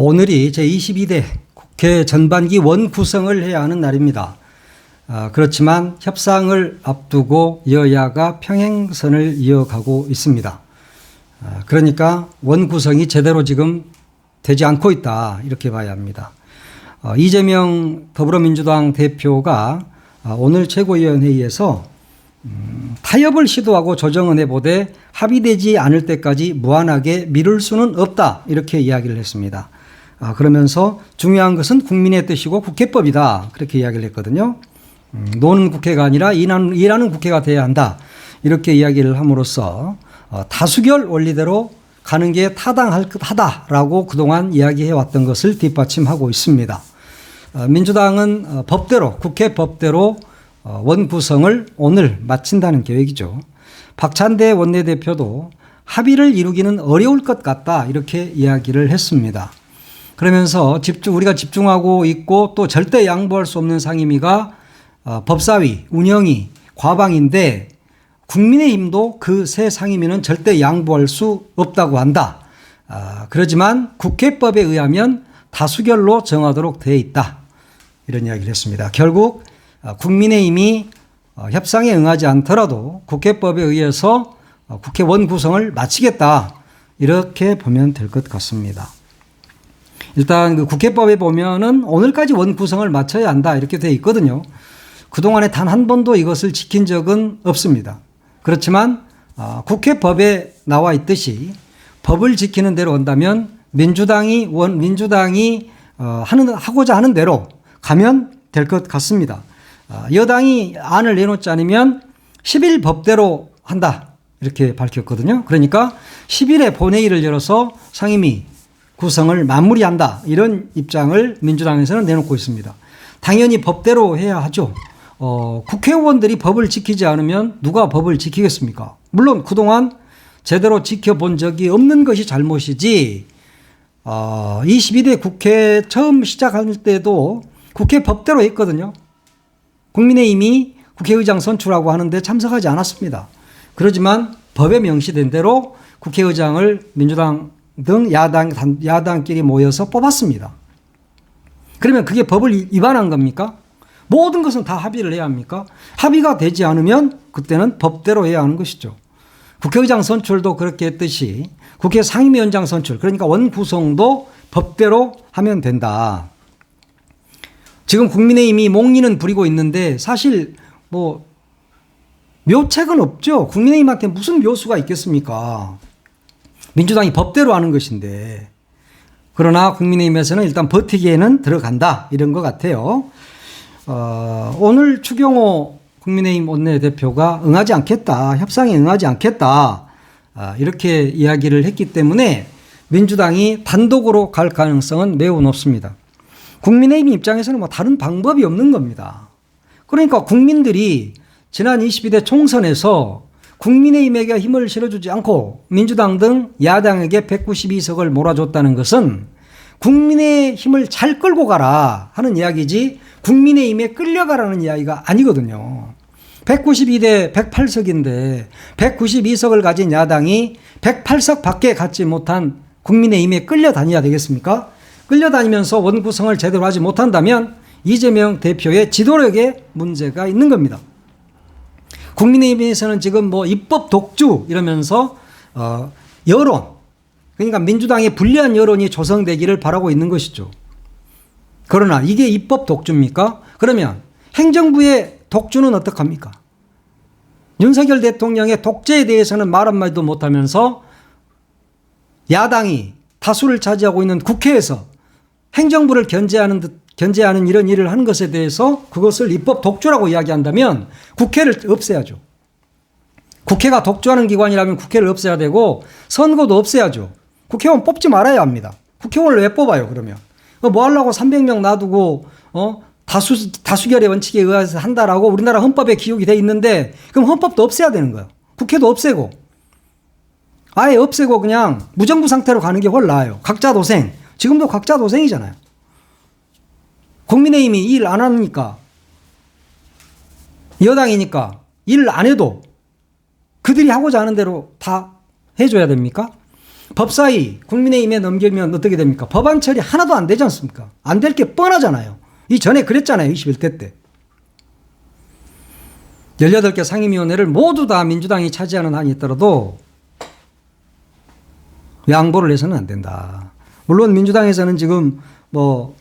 오늘이 제22대 국회 전반기 원구성을 해야 하는 날입니다. 그렇지만 협상을 앞두고 여야가 평행선을 이어가고 있습니다. 그러니까 원구성이 제대로 지금 되지 않고 있다, 이렇게 봐야 합니다. 이재명 더불어민주당 대표가 오늘 최고위원회의에서 타협을 시도하고 조정은 해보되 합의되지 않을 때까지 무한하게 미룰 수는 없다, 이렇게 이야기를 했습니다. 그러면서 중요한 것은 국민의 뜻이고 국회법이다, 그렇게 이야기를 했거든요. 노는 국회가 아니라 일하는 국회가 돼야 한다, 이렇게 이야기를 함으로써 다수결 원리대로 가는 게 타당하다라고 그동안 이야기해왔던 것을 뒷받침하고 있습니다. 민주당은 법대로, 국회 법대로 원구성을 오늘 마친다는 계획이죠. 박찬대 원내대표도 합의를 이루기는 어려울 것 같다, 이렇게 이야기를 했습니다. 그러면서 우리가 집중하고 있고 또 절대 양보할 수 없는 상임위가 법사위, 운영위, 과방인데 국민의힘도 그 새 상임위는 절대 양보할 수 없다고 한다. 그러지만 국회법에 의하면 다수결로 정하도록 되어 있다, 이런 이야기를 했습니다. 결국 국민의힘이 협상에 응하지 않더라도 국회법에 의해서 국회 원구성을 마치겠다, 이렇게 보면 될 것 같습니다. 일단 그 국회법에 보면은 오늘까지 원구성을 마쳐야 한다, 이렇게 되어 있거든요. 그동안에 단 한 번도 이것을 지킨 적은 없습니다. 그렇지만 국회법에 나와 있듯이 법을 지키는 대로 한다면 민주당이 하고자 하는 대로 가면 될 것 같습니다. 여당이 안을 내놓지 않으면 10일 법대로 한다, 이렇게 밝혔거든요. 그러니까 10일에 본회의를 열어서 상임위 구성을 마무리한다, 이런 입장을 민주당에서는 내놓고 있습니다. 당연히 법대로 해야 하죠. 국회의원들이 법을 지키지 않으면 누가 법을 지키겠습니까? 물론 그동안 제대로 지켜본 적이 없는 것이 잘못이지, 22대 국회 처음 시작할 때도 국회 법대로 했거든요. 국민의힘이 국회의장 선출하고 하는데 참석하지 않았습니다. 그렇지만 법에 명시된 대로 국회의장을 민주당 등 야당끼리 모여서 뽑았습니다. 그러면 그게 법을 위반한 겁니까? 모든 것은 다 합의를 해야 합니까? 합의가 되지 않으면 그때는 법대로 해야 하는 것이죠. 국회의장 선출도 그렇게 했듯이 국회 상임위원장 선출, 그러니까 원구성도 법대로 하면 된다. 지금 국민의힘이 몽리는 부리고 있는데 사실 묘책은 없죠. 국민의힘한테 무슨 묘수가 있겠습니까? 민주당이 법대로 하는 것인데. 그러나 국민의힘에서는 일단 버티기에는 들어간다, 이런 것 같아요. 오늘 추경호 국민의힘 원내대표가 응하지 않겠다, 협상에 응하지 않겠다, 이렇게 이야기를 했기 때문에 민주당이 단독으로 갈 가능성은 매우 높습니다. 국민의힘 입장에서는 다른 방법이 없는 겁니다. 그러니까 국민들이 지난 22대 총선에서 국민의힘에게 힘을 실어주지 않고 민주당 등 야당에게 192석을 몰아줬다는 것은 국민의힘을 잘 끌고 가라 하는 이야기지 국민의힘에 끌려가라는 이야기가 아니거든요. 192대 108석인데 192석을 가진 야당이 108석 밖에 갖지 못한 국민의힘에 끌려다녀야 되겠습니까? 끌려다니면서 원구성을 제대로 하지 못한다면 이재명 대표의 지도력에 문제가 있는 겁니다. 국민의힘에서는 지금 입법 독주 이러면서 여론, 그러니까 민주당의 불리한 여론이 조성되기를 바라고 있는 것이죠. 그러나 이게 입법 독주입니까? 그러면 행정부의 독주는 어떡합니까? 윤석열 대통령의 독재에 대해서는 말 한마디도 못하면서 야당이 다수를 차지하고 있는 국회에서 행정부를 견제하는 이런 일을 하는 것에 대해서 그것을 입법 독주라고 이야기한다면 국회를 없애야죠. 국회가 독주하는 기관이라면 국회를 없애야 되고 선거도 없애야죠. 국회의원 뽑지 말아야 합니다. 국회의원을 왜 뽑아요, 그러면? 뭐 하려고 300명 놔두고 다수결의 원칙에 의해서 한다라고 우리나라 헌법에 기록이 돼 있는데, 그럼 헌법도 없애야 되는 거예요. 국회도 없애고 아예 없애고 그냥 무정부 상태로 가는 게 훨 나아요. 각자 도생. 지금도 각자 도생이잖아요. 국민의힘이 일 안 하니까, 여당이니까 일 안 해도 그들이 하고자 하는 대로 다 해줘야 됩니까? 법사위 국민의힘에 넘기면 어떻게 됩니까? 법안 처리 하나도 안 되지 않습니까? 안 될 게 뻔하잖아요. 이전에 그랬잖아요. 21대 때. 18개 상임위원회를 모두 다 민주당이 차지하는 한이 있더라도 양보를 해서는 안 된다. 물론 민주당에서는 지금 뭐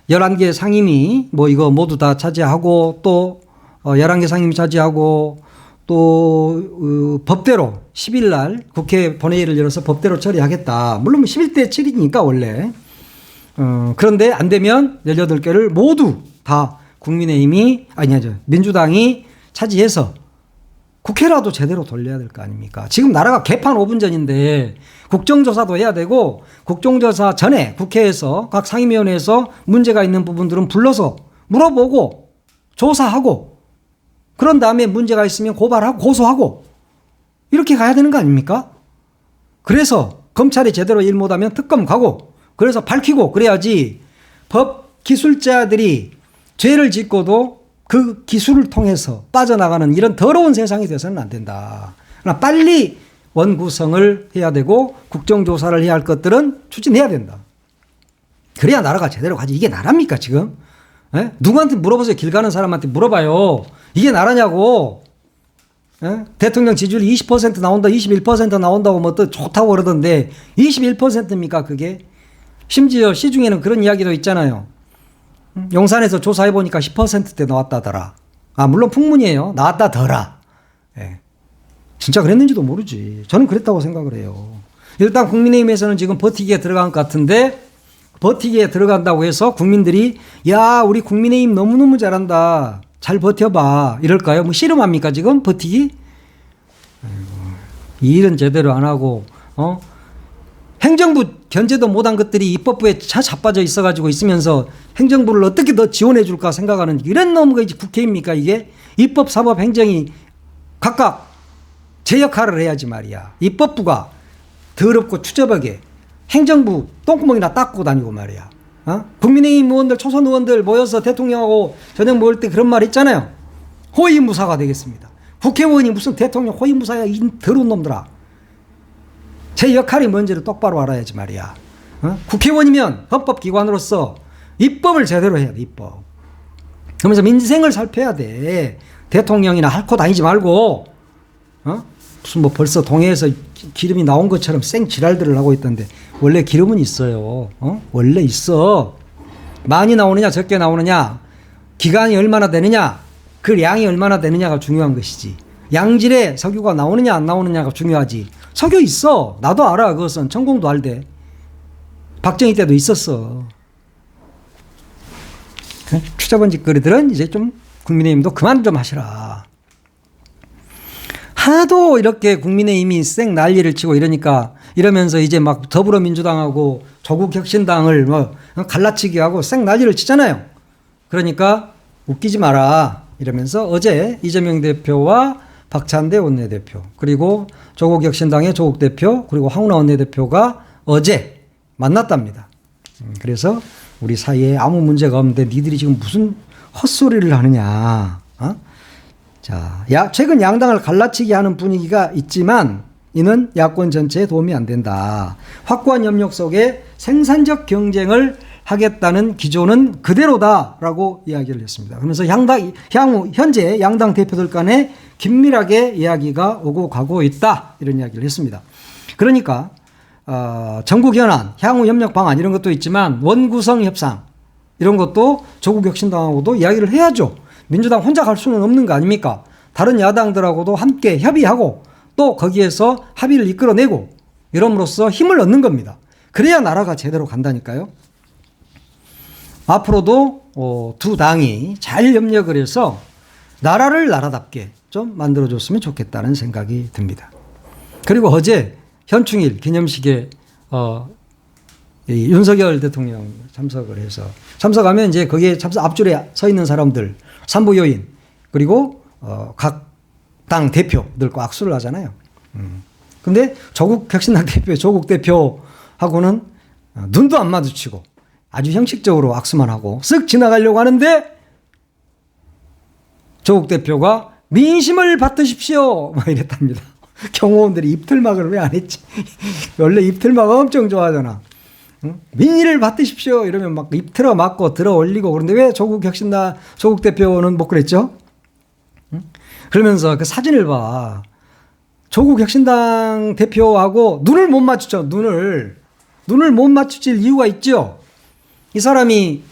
11개 상임위 뭐 이거 모두 다 차지하고 또 11개 상임위 차지하고 또 법대로 10일 날 국회 본회의를 열어서 법대로 처리하겠다. 물론 11대 7이니까 원래. 그런데 안 되면 18개를 모두 다 국민의힘이 민주당이 차지해서 국회라도 제대로 돌려야 될 거 아닙니까? 지금 나라가 개판 5분 전인데 국정조사도 해야 되고 국정조사 전에 국회에서 각 상임위원회에서 문제가 있는 부분들은 불러서 물어보고 조사하고 그런 다음에 문제가 있으면 고발하고 고소하고 이렇게 가야 되는 거 아닙니까? 그래서 검찰이 제대로 일 못하면 특검 가고 그래서 밝히고 그래야지 법 기술자들이 죄를 짓고도 그 기술을 통해서 빠져나가는 이런 더러운 세상이 돼서는 안 된다. 그러나 빨리 원구성을 해야 되고 국정조사를 해야 할 것들은 추진해야 된다. 그래야 나라가 제대로 가지. 이게 나라입니까 지금? 에? 누구한테 물어보세요. 길 가는 사람한테 물어봐요. 이게 나라냐고. 에? 대통령 지지율이 20% 나온다 21% 나온다고 뭐 또 좋다고 그러던데 21%입니까 그게? 심지어 시중에는 그런 이야기도 있잖아요. 용산에서 조사해보니까 10%대 나왔다더라. 물론 풍문이에요. 나왔다더라. 예. 진짜 그랬는지도 모르지. 저는 그랬다고 생각을 해요. 일단 국민의힘에서는 지금 버티기에 들어간 것 같은데 버티기에 들어간다고 해서 국민들이 야 우리 국민의힘 너무너무 잘한다. 잘 버텨봐. 이럴까요? 뭐 씨름합니까 지금 버티기? 이 일은 제대로 안 하고 행정부 견제도 못한 것들이 입법부에 자빠져 있어가지고 있으면서 행정부를 어떻게 더 지원해 줄까 생각하는 이런 놈이 국회입니까 이게? 입법, 사법, 행정이 각각 제 역할을 해야지 말이야. 입법부가 더럽고 추접하게 행정부 똥구멍이나 닦고 다니고 말이야. 국민의힘 의원들, 초선 의원들 모여서 대통령하고 저녁 먹을 때 그런 말 있잖아요. 호위무사가 되겠습니다. 국회의원이 무슨 대통령 호위무사야 이 더러운 놈들아. 제 역할이 뭔지를 똑바로 알아야지 말이야. 국회의원이면 헌법기관으로서 입법을 제대로 해야 돼. 입법. 그러면서 민생을 살펴야 돼. 대통령이나 핥고 다니지 말고 무슨 뭐 벌써 동해에서 기름이 나온 것처럼 생 지랄들을 하고 있던데 원래 기름은 있어요. 원래 있어. 많이 나오느냐 적게 나오느냐 기간이 얼마나 되느냐 그 양이 얼마나 되느냐가 중요한 것이지. 양질의 석유가 나오느냐 안 나오느냐가 중요하지. 석유 있어. 나도 알아. 그것은 천공도 알대. 박정희 때도 있었어. 추잡한 짓거리들은 이제 좀 국민의힘도 그만 좀 하시라. 하도 이렇게 국민의힘이 쌩 난리를 치고 이러면서 이제 막 더불어민주당하고 조국혁신당을 뭐 갈라치기 하고 쌩 난리를 치잖아요. 그러니까 웃기지 마라 이러면서 어제 이재명 대표와 박찬대 원내대표 그리고 조국혁신당의 조국 대표 그리고 황운하 원내대표가 어제 만났답니다. 그래서 우리 사이에 아무 문제가 없는데 니들이 지금 무슨 헛소리를 하느냐. 자, 최근 양당을 갈라치기 하는 분위기가 있지만 이는 야권 전체에 도움이 안 된다. 확고한 협력 속에 생산적 경쟁을 하겠다는 기조는 그대로다라고 이야기를 했습니다. 그러면서 향후 현재 양당 대표들 간에 긴밀하게 이야기가 오고 가고 있다 이런 이야기를 했습니다. 그러니까 전국 현안, 향후 협력 방안 이런 것도 있지만 원구성 협상 이런 것도 조국혁신당하고도 이야기를 해야죠. 민주당 혼자 갈 수는 없는 거 아닙니까? 다른 야당들하고도 함께 협의하고 또 거기에서 합의를 이끌어내고 이럼으로써 힘을 얻는 겁니다. 그래야 나라가 제대로 간다니까요. 앞으로도 두 당이 잘 협력을 해서 나라를 나라답게 좀 만들어줬으면 좋겠다는 생각이 듭니다. 그리고 어제 현충일 기념식에 윤석열 대통령 참석을 해서 참석하면 이제 거기에 앞줄에 서 있는 사람들 산부요인 그리고 각 당 대표들과 악수를 하잖아요. 근데 조국혁신당 대표 조국 대표하고는 눈도 안 마주치고 아주 형식적으로 악수만 하고 쓱 지나가려고 하는데 조국 대표가 민심을 받으십시오 막 이랬답니다. 경호원들이 입틀막을 왜 안 했지? 원래 입틀막 엄청 좋아하잖아. 응? 민의를 받으십시오. 이러면 막 입틀어 맞고 들어 올리고 그런데 왜 조국 대표는 못 그랬죠? 응? 그러면서 그 사진을 봐. 조국 혁신당 대표하고 눈을 못 맞추죠. 눈을 못 맞추실 이유가 있죠. 이 사람이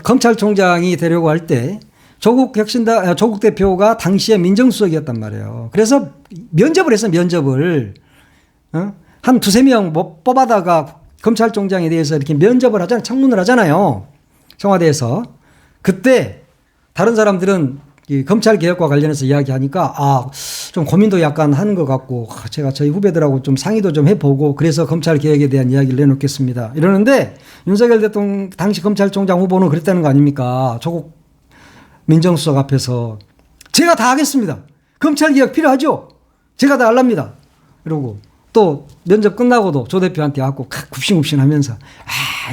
검찰총장이 되려고 할 때 조국 대표가 당시에 민정수석이었단 말이에요. 그래서 면접을 했어요. 면접을. 한 두세 명 뽑아다가 검찰총장에 대해서 이렇게 면접을 하잖아요. 청문을 하잖아요. 청와대에서. 그때 다른 사람들은 이 검찰 개혁과 관련해서 이야기하니까 좀 고민도 약간 하는 것 같고 제가 저희 후배들하고 좀 상의도 좀 해보고 그래서 검찰 개혁에 대한 이야기를 내놓겠습니다. 이러는데 윤석열 대통령 당시 검찰총장 후보는 그랬다는 거 아닙니까? 조국 민정수석 앞에서 제가 다 하겠습니다. 검찰 개혁 필요하죠? 제가 다 할랍니다. 이러고 또 면접 끝나고도 조 대표한테 와서 굽신굽신하면서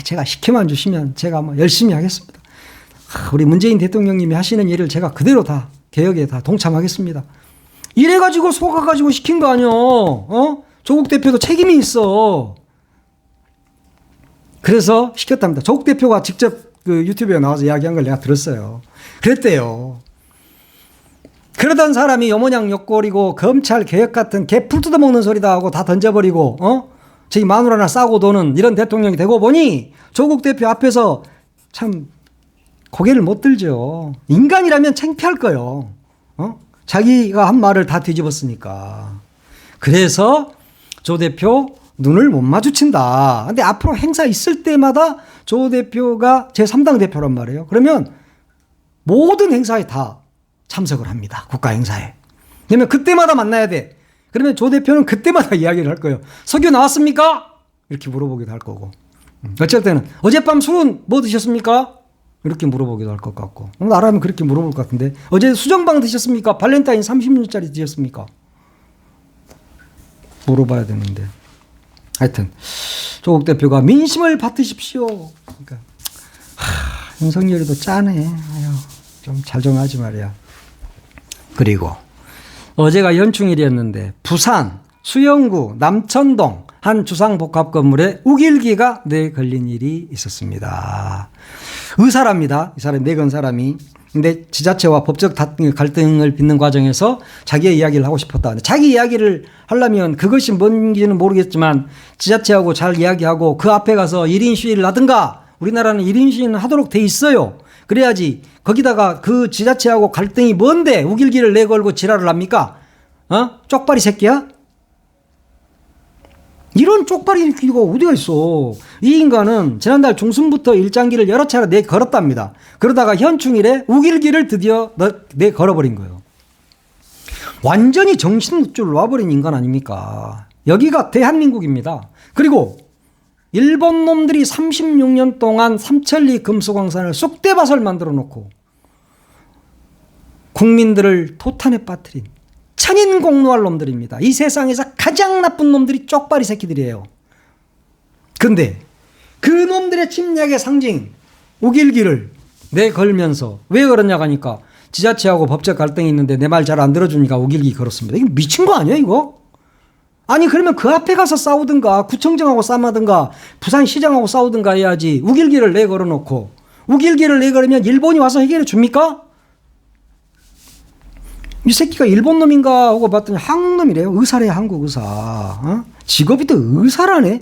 제가 시켜만 주시면 제가 뭐 열심히 하겠습니다. 우리 문재인 대통령님이 하시는 일을 제가 그대로 다 개혁에 다 동참하겠습니다. 이래가지고 속아가지고 시킨 거 아니요. 조국 대표도 책임이 있어. 그래서 시켰답니다. 조국 대표가 직접 그 유튜브에 나와서 이야기한 걸 내가 들었어요. 그랬대요. 그러던 사람이 여모냥 옆골이고 검찰 개혁 같은 개풀 뜯어먹는 소리다 하고 다 던져버리고 저기 마누라 하나 싸고 도는 이런 대통령이 되고 보니 조국 대표 앞에서 참 고개를 못 들죠. 인간이라면 창피할 거예요. 자기가 한 말을 다 뒤집었으니까. 그래서 조 대표 눈을 못 마주친다. 근데 앞으로 행사 있을 때마다 조 대표가 제3당 대표란 말이에요. 그러면 모든 행사에 다 참석을 합니다. 국가 행사에. 그러면 그때마다 만나야 돼. 그러면 조 대표는 그때마다 이야기를 할 거예요. 석유 나왔습니까? 이렇게 물어보기도 할 거고. 어쩔 때는 어젯밤 술은 뭐 드셨습니까? 이렇게 물어보기도 할 것 같고. 나라면 그렇게 물어볼 것 같은데 어제 수정방 드셨습니까? 발렌타인 30년짜리 드셨습니까? 물어봐야 되는데. 하여튼 조국 대표가 민심을 받으십시오. 그러니까 윤석열이도 짜네. 좀 잘 좀 하지 말이야. 그리고 어제가 연충일이었는데 부산 수영구 남천동 한 주상복합 건물에 우길기가 걸린 일이 있었습니다. 의사랍니다. 이 사람이 내건 사람이. 근데 지자체와 법적 갈등을 빚는 과정에서 자기의 이야기를 하고 싶었다. 자기 이야기를 하려면 그것이 뭔지는 모르겠지만 지자체하고 잘 이야기하고 그 앞에 가서 1인 시위를 하든가. 우리나라는 1인 시위는 하도록 돼 있어요. 그래야지. 거기다가 그 지자체하고 갈등이 뭔데 우길기를 내걸고 지랄을 합니까? 쪽발이 새끼야? 이런 쪽발이 새끼가 어디가 있어. 이 인간은 지난달 중순부터 일장기를 여러 차례 내걸었답니다. 그러다가 현충일에 우길기를 드디어 내걸어버린 거예요. 완전히 정신줄 놔버린 인간 아닙니까? 여기가 대한민국입니다. 그리고 일본 놈들이 36년 동안 삼천리 금수광산을 쑥대밭을 만들어 놓고 국민들을 토탄에 빠뜨린 천인공노할 놈들입니다. 이 세상에서 가장 나쁜 놈들이 쪽발이 새끼들이에요. 근데 그 놈들의 침략의 상징 우길기를 내걸면서 왜 그러냐고 하니까 지자체하고 법적 갈등이 있는데 내 말 잘 안 들어주니까 우길기 걸었습니다. 이거 미친 거 아니야 이거? 아니 그러면 그 앞에 가서 싸우든가 구청장하고 싸우든가 부산시장하고 싸우든가 해야지. 우길기를 내걸어 놓고 우길기를 내걸으면 일본이 와서 해결해 줍니까? 이 새끼가 일본 놈인가 하고 봤더니 한국 놈이래요. 의사래. 한국 의사. 직업이 또 의사라네.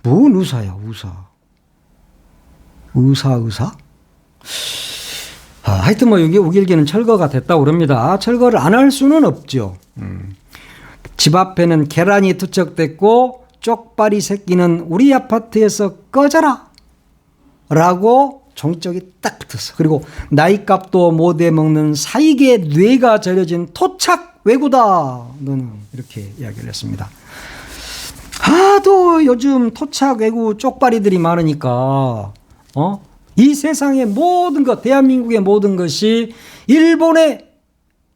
뭔 의사야 의사? 하여튼 뭐 여기 우길기는 철거가 됐다고 그럽니다. 철거를 안 할 수는 없죠. 집 앞에는 계란이 투척됐고 쪽발이 새끼는 우리 아파트에서 꺼져라 라고 종이쪽이 딱 붙었어. 그리고 나이값도 못해 먹는 사익의 뇌가 절여진 토착 외구다 너는 이렇게 이야기를 했습니다. 하도 요즘 토착 외구 쪽발이들이 많으니까 이 세상의 모든 것 대한민국의 모든 것이 일본의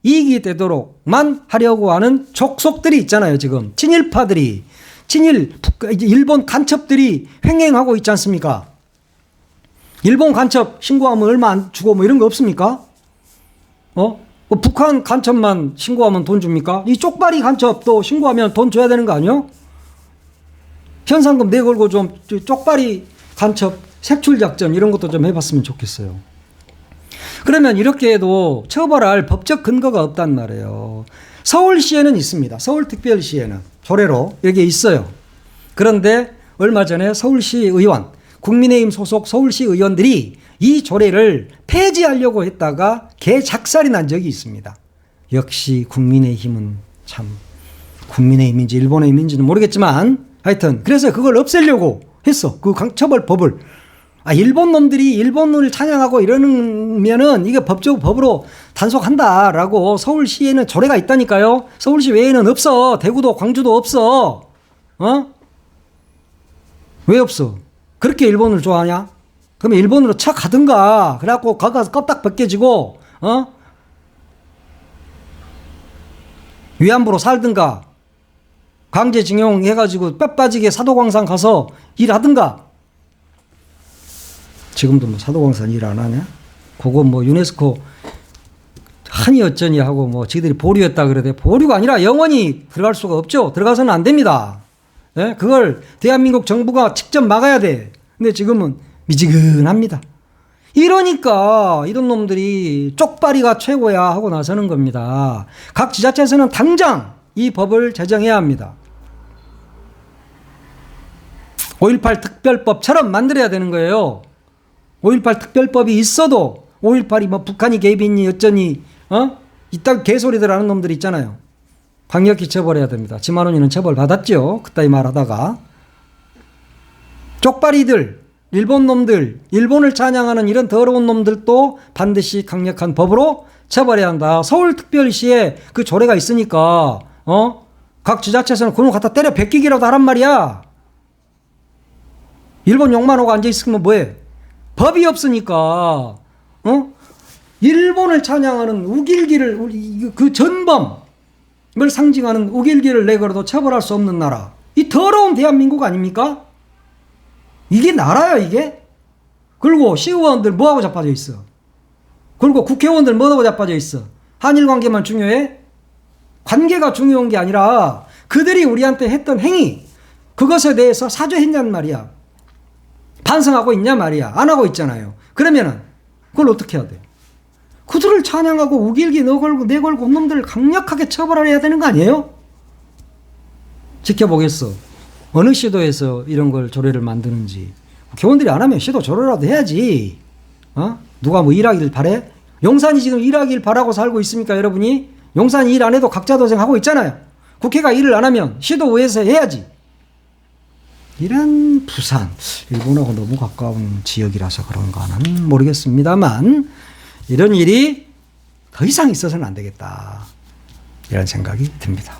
이익이 되도록만 하려고 하는 족속들이 있잖아요. 지금 친일파들이 일본 간첩들이 횡행하고 있지 않습니까? 일본 간첩 신고하면 얼마 안 주고 뭐 이런 거 없습니까? 북한 간첩만 신고하면 돈 줍니까? 이 쪽발이 간첩도 신고하면 돈 줘야 되는 거 아니요? 현상금 내걸고 좀 쪽발이 간첩 색출 작전 이런 것도 좀 해봤으면 좋겠어요. 그러면 이렇게 해도 처벌할 법적 근거가 없단 말이에요. 서울시에는 있습니다. 서울특별시에는 조례로 여기에 있어요. 그런데 얼마 전에 서울시 의원, 국민의힘 소속 서울시 의원들이 이 조례를 폐지하려고 했다가 개작살이 난 적이 있습니다. 역시 국민의힘은 참, 국민의힘인지 일본의힘인지는 모르겠지만 하여튼 그래서 그걸 없애려고 했어. 그 처벌법을. 일본 놈들이 일본을 찬양하고 이러면은 이게 법으로 단속한다라고 서울시에는 조례가 있다니까요. 서울시 외에는 없어. 대구도 광주도 없어. 왜 없어? 그렇게 일본을 좋아하냐? 그러면 일본으로 쳐 가든가. 그래갖고 가서 껍딱 벗겨지고 위안부로 살든가. 강제징용 해가지고 뼈 빠지게 사도광산 가서 일하든가. 지금도 뭐 사도광산 일 안 하냐? 그거 뭐 유네스코 한이 어쩌니 하고 뭐 지들이 보류했다 그러대. 보류가 아니라 영원히 들어갈 수가 없죠. 들어가서는 안 됩니다. 예? 그걸 대한민국 정부가 직접 막아야 돼. 근데 지금은 미지근합니다. 이러니까 이런 놈들이 쪽발이가 최고야 하고 나서는 겁니다. 각 지자체에서는 당장 이 법을 제정해야 합니다. 5.18 특별법처럼 만들어야 되는 거예요. 5.18 특별법이 있어도 5.18이 뭐 북한이 개입이니 어쩌니 이딴 개소리들 하는 놈들 있잖아요. 강력히 처벌해야 됩니다. 지만원이는 처벌받았죠. 그따위 말하다가. 쪽발이들, 일본 놈들, 일본을 찬양하는 이런 더러운 놈들도 반드시 강력한 법으로 처벌해야 한다. 서울특별시에 그 조례가 있으니까 각 지자체에서는 그놈 갖다 때려 베끼기라도 하란 말이야. 일본 욕만 하고 앉아있으면 뭐해? 법이 없으니까 일본을 찬양하는 우길기를 그 전범을 상징하는 우길기를 내걸어도 처벌할 수 없는 나라. 이 더러운 대한민국 아닙니까? 이게 나라야 이게? 그리고 시의원들 뭐하고 자빠져 있어? 그리고 국회의원들 뭐하고 자빠져 있어? 한일 관계만 중요해? 관계가 중요한 게 아니라 그들이 우리한테 했던 행위, 그것에 대해서 사죄했냔 말이야. 반성하고 있냐 말이야. 안 하고 있잖아요. 그러면은 그걸 어떻게 해야 돼? 그들을 찬양하고 우길기 내걸고 놈들을 강력하게 처벌해야 되는 거 아니에요? 지켜보겠어. 어느 시도에서 이런 걸 조례를 만드는지. 교원들이 안 하면 시도 조례라도 해야지. 누가 뭐 일하길 바래? 용산이 지금 일하길 바라고 살고 있습니까, 여러분이? 용산이 일 안 해도 각자 도생하고 있잖아요. 국회가 일을 안 하면 시도의회에서 해야지. 이런 부산, 일본하고 너무 가까운 지역이라서 그런가는 모르겠습니다만 이런 일이 더 이상 있어서는 안 되겠다. 이런 생각이 듭니다.